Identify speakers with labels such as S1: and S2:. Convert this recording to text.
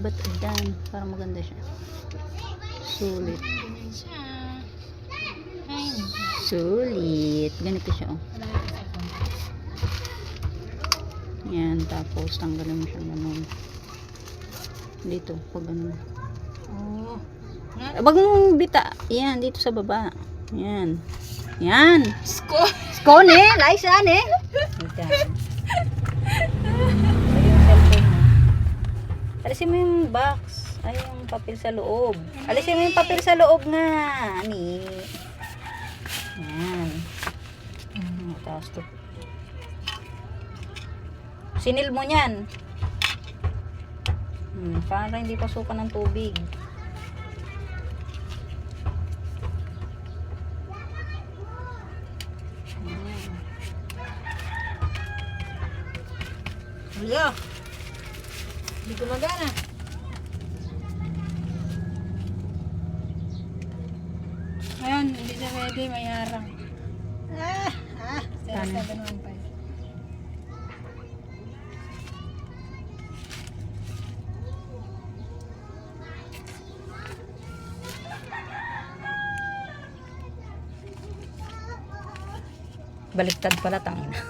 S1: ba't dan? Para maganda siya. Sulit. Sulit. Ganito siya, oh. Yan, tapos tanggalin mo siya ganun. Dito, pag ganun.
S2: Oh.
S1: Wag mong bita. Yan, dito sa baba. Yan. Yan. Skone, Liza, eh. Yan. Alisin mo yung box. Ay, yung papel sa loob. Alisin mo yung papel sa loob nga. Ani. Yan. Tapos to. Sinil mo yan. Para hindi pasukan ng tubig.
S2: Wala. Hindi gumagana. Ayan, hindi siya pwede, may harang. 0715.
S1: Baliktad pala, tangina.